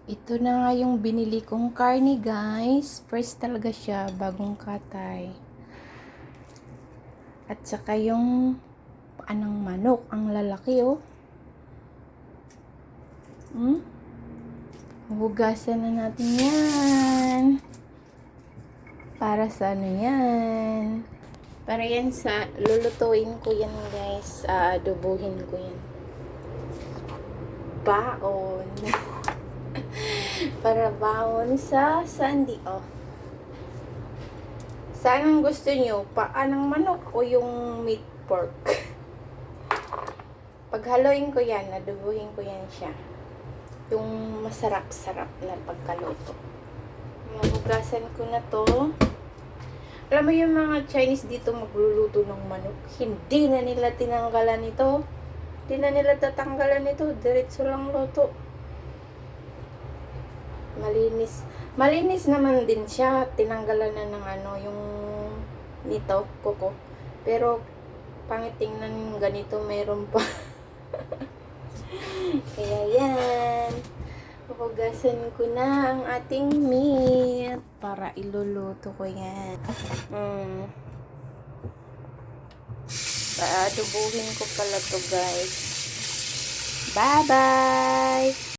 Ito na nga yung binili kong karne, guys. Fresh talaga siya, bagong katay. At saka yung paanang manok, ang lalaki oh. Hugasan na natin yan. Para sa ano yan? Para yan sa, lulutuin ko yan, guys. Adobuhin ko yan. Baon. Para baon sa Sunday, oh. Saan ang gusto nyo? Paa ng manok o yung meat pork? Paghaluin ko yan, adobuhin ko yan siya. Yung masarap-sarap na pagkaluto. Mahugasan ko na to. Alam mo yung mga Chinese dito magluluto ng manok, hindi na nila tinanggalan ito. Hindi na nila tatanggalan ito. Diretso lang luto. Malinis. Malinis naman din siya. Tinanggalan na ng ano, yung nito, kuko. Pero, pangit tingnan yung ganito, meron pa. Kaya yan. Hugasan ko na ang ating meat para iluluto ko yan. Paadubuhin ko pala to, guys. Bye-bye!